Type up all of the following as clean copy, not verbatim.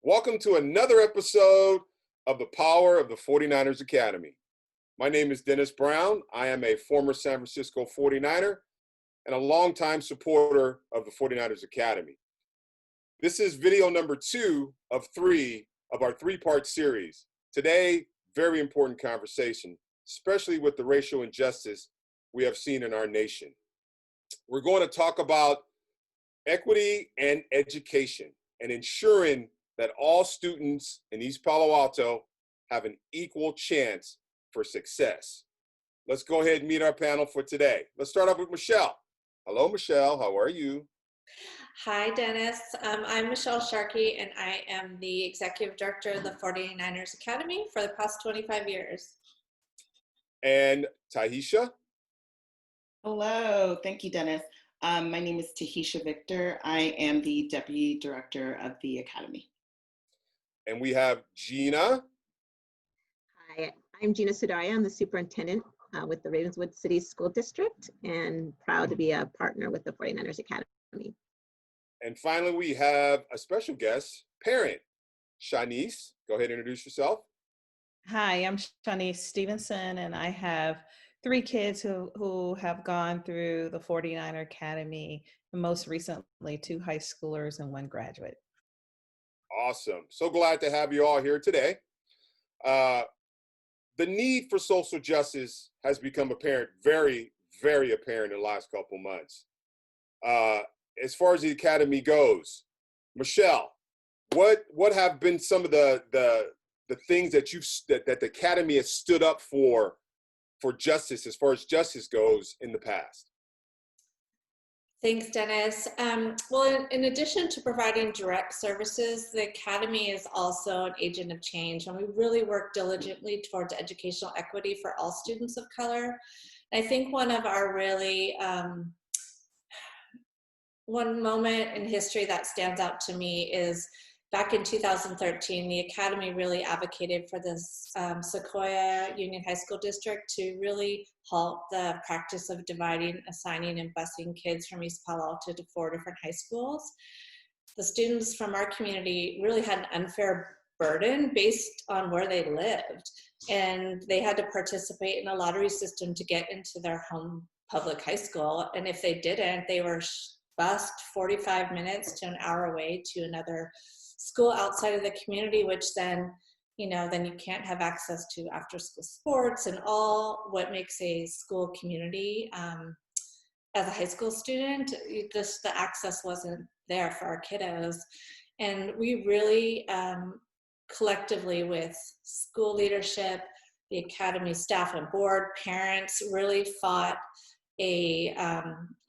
Welcome to another episode of the Power of the 49ers Academy. My name is Dennis Brown. I am a former San Francisco 49er and a longtime supporter of the 49ers Academy. This is video number 2 of 3 of our 3-part series. Today, very important conversation, especially with the racial injustice we have seen in our nation. We're going to talk about equity and education and ensuring that all students in East Palo Alto have an equal chance for success. Let's go ahead and meet our panel for today. Let's start off with Michelle. Hello, Michelle. How are you? Hi, Dennis. I'm Michelle Sharkey, and I am the Executive Director of the 49ers Academy for the past 25 years. And Tahisha? Hello. Thank you, Dennis. My name is Tahisha Victor. I am the Deputy Director of the Academy. And we have Gina. Hi, I'm Gina Sudaria. I'm the superintendent with the Ravenswood City School District and proud to be a partner with the 49ers Academy. And finally, we have a special guest, parent, Shanice. Go ahead and introduce yourself. Hi, I'm Shanice Stevenson, and I have 3 kids who have gone through the 49er Academy, and most recently 2 high schoolers and 1 graduate. Awesome. So glad to have you all here today. The need for social justice has become apparent, very, very apparent in the last couple months. As far as the Academy goes, Michelle, what have been some of the things that that the Academy has stood up for justice, as far as justice goes, in the past? Thanks, Dennis. Well, in addition to providing direct services, the Academy is also an agent of change, and we really work diligently towards educational equity for all students of color. I think one of our really one moment in history that stands out to me is back in 2013, the Academy really advocated for this Sequoia Union High School District to really halt the practice of dividing, assigning, and busing kids from East Palo Alto to 4 different high schools. The students from our community really had an unfair burden based on where they lived, and they had to participate in a lottery system to get into their home public high school, and if they didn't, they were bused 45 minutes to an hour away to another school outside of the community, which then you can't have access to after school sports and all what makes a school community. As a high school student, just the access wasn't there for our kiddos. And we really collectively, with school leadership, the Academy staff and board, parents, really fought a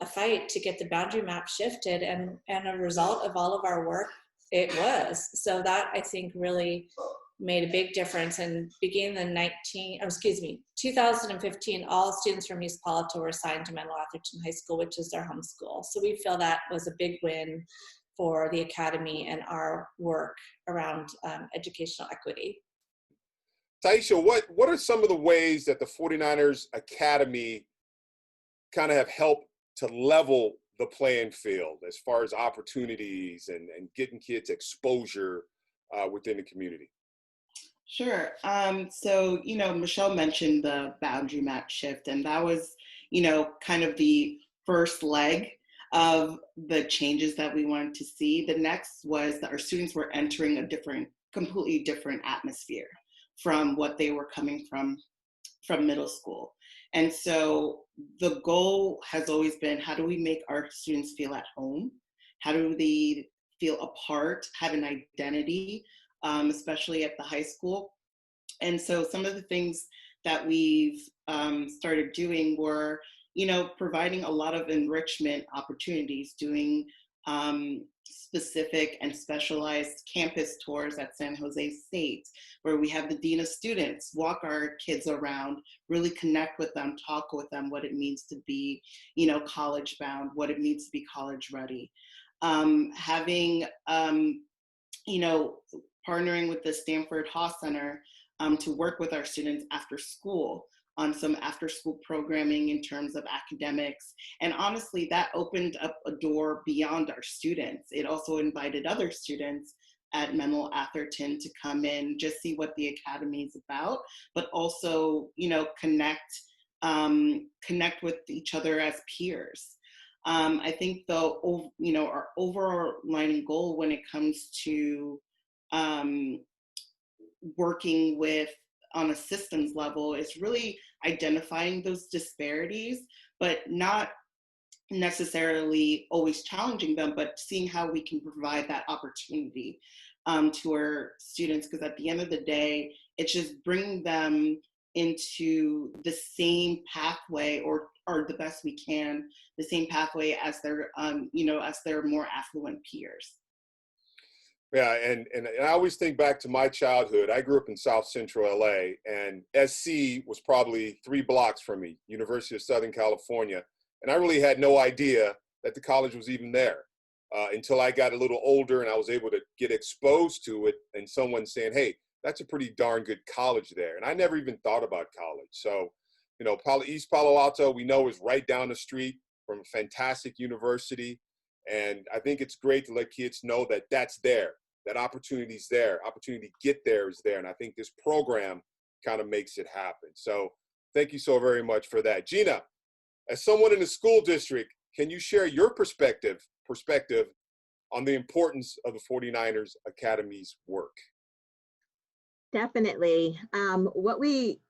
fight to get the boundary map shifted, and a result of all of our work, it was. So that, I think, really made a big difference. And beginning in 2015, all students from East Palo Alto were assigned to Menlo Atherton High School, which is their home school. So we feel that was a big win for the Academy and our work around educational equity. Taisha, what are some of the ways that the 49ers Academy kind of have helped to level the playing field as far as opportunities and getting kids exposure within the community? Sure. So, Michelle mentioned the boundary map shift, and that was, kind of the first leg of the changes that we wanted to see. The next was that our students were entering a completely different atmosphere from what they were coming from middle school. And so the goal has always been, how do we make our students feel at home? How do they feel a part, have an identity, especially at the high school? And so some of the things that we've started doing were, providing a lot of enrichment opportunities, doing specific and specialized campus tours at San Jose State, where we have the Dean of Students walk our kids around, really connect with them, talk with them what it means to be, college bound, what it means to be college ready. Having, partnering with the Stanford Haas Center to work with our students after school on some after school programming in terms of academics. And honestly, that opened up a door beyond our students. It also invited other students at Menlo Atherton to come in, just see what the academy is about, but also, connect with each other as peers. I think our overlying goal when it comes to working with on a systems level is really identifying those disparities, but not necessarily always challenging them, but seeing how we can provide that opportunity to our students. Because at the end of the day, it's just bringing them into the same pathway, or the best we can, the same pathway as their more affluent peers. Yeah, and I always think back to my childhood. I grew up in South Central LA, and SC was probably 3 blocks from me, University of Southern California. And I really had no idea that the college was even there until I got a little older and I was able to get exposed to it, and someone saying, hey, that's a pretty darn good college there. And I never even thought about college. So, East Palo Alto, we know, is right down the street from a fantastic university. And I think it's great to let kids know that that's there, that opportunity's there, opportunity to get there is there. And I think this program kind of makes it happen. So thank you so very much for that. Gina, as someone in the school district, can you share your perspective on the importance of the 49ers Academy's work? Definitely. What we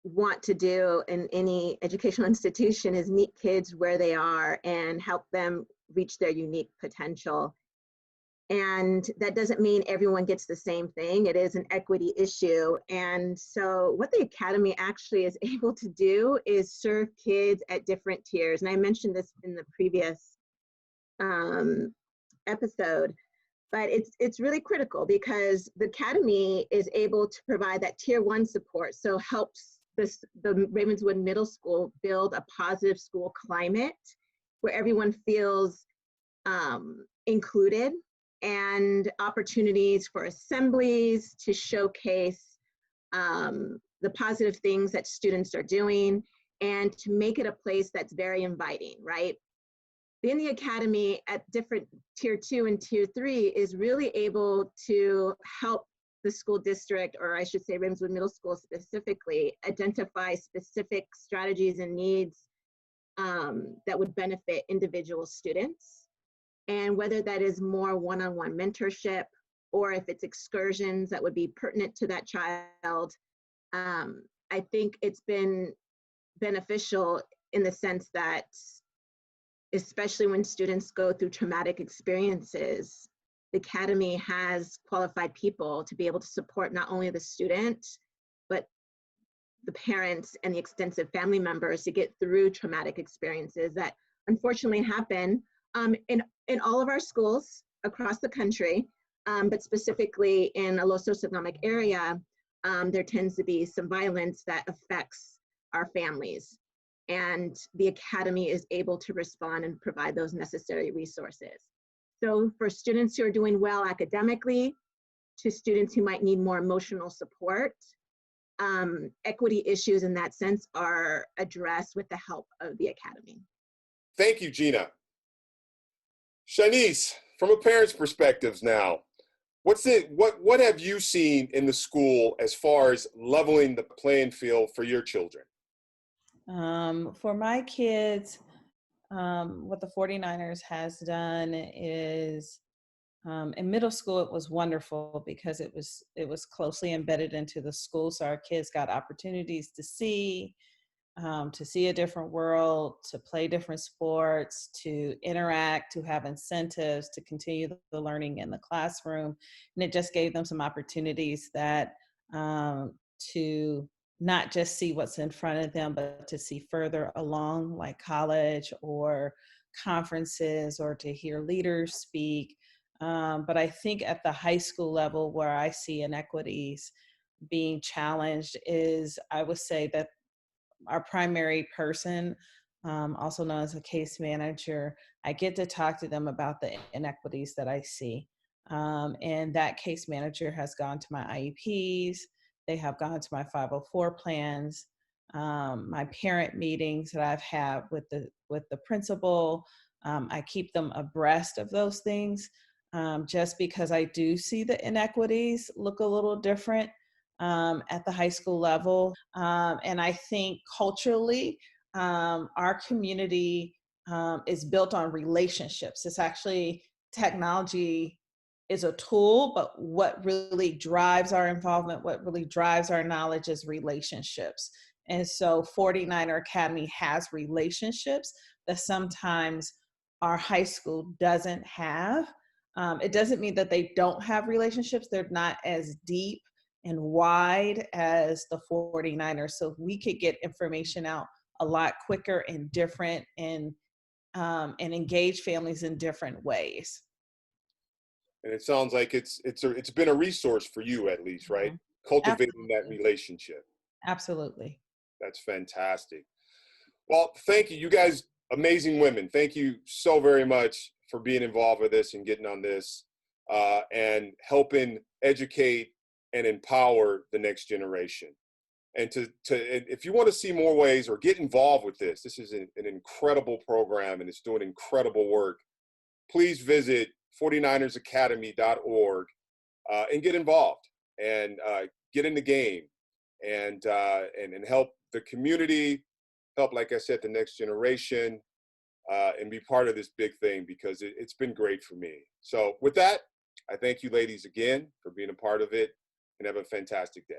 want to do in any educational institution is meet kids where they are and help them reach their unique potential. And that doesn't mean everyone gets the same thing. It is an equity issue. And so what the Academy actually is able to do is serve kids at different tiers. And I mentioned this in the previous episode, but it's really critical because the Academy is able to provide that tier 1 support. So helps the Ravenswood Middle School build a positive school climate where everyone feels included, and opportunities for assemblies to showcase the positive things that students are doing and to make it a place that's very inviting, right? In the Academy at different tier 2 and tier 3 is really able to help the school district, or I should say Ravenswood Middle School specifically, identify specific strategies and needs that would benefit individual students. And whether that is more one-on-one mentorship, or if it's excursions that would be pertinent to that child, I think it's been beneficial in the sense that, especially when students go through traumatic experiences, the Academy has qualified people to be able to support not only the student, but the parents and the extensive family members to get through traumatic experiences that unfortunately happen in all of our schools across the country, but specifically in a low socioeconomic area, there tends to be some violence that affects our families. And the Academy is able to respond and provide those necessary resources. So for students who are doing well academically, to students who might need more emotional support, equity issues in that sense are addressed with the help of the Academy. Thank you, Gina. Shanice, from a parent's perspective now, what have you seen in the school as far as leveling the playing field for your children? For my kids, what the 49ers has done is, in middle school, it was wonderful because it was closely embedded into the school. So our kids got opportunities to see a different world, to play different sports, to interact, to have incentives, to continue the learning in the classroom. And it just gave them some opportunities that to not just see what's in front of them, but to see further along, like college or conferences, or to hear leaders speak. But I think at the high school level, where I see inequities being challenged is, I would say that our primary person, also known as a case manager, I get to talk to them about the inequities that I see. And that case manager has gone to my IEPs, they have gone to my 504 plans, my parent meetings that I've had with the principal. I keep them abreast of those things. just because I do see the inequities look a little different at the high school level. And I think culturally, our community is built on relationships. It's actually technology is a tool, but what really drives our involvement, what really drives our knowledge is relationships. And so 49er Academy has relationships that sometimes our high school doesn't have. It doesn't mean that they don't have relationships. They're not as deep and wide as the 49ers. So we could get information out a lot quicker and different and engage families in different ways. And it sounds like it's been a resource for you, at least, right? Cultivating that Absolutely. relationship. Absolutely. That's fantastic. Well, thank you. You guys, amazing women. Thank you so very much for being involved with this and getting on this and helping educate and empower the next generation. And if you want to see more ways or get involved with this, this is an incredible program and it's doing incredible work. Please visit 49ersacademy.org and get involved and get in the game and help the community, help, like I said, the next generation, and be part of this big thing because it's been great for me. So with that, I thank you ladies again for being a part of it and have a fantastic day.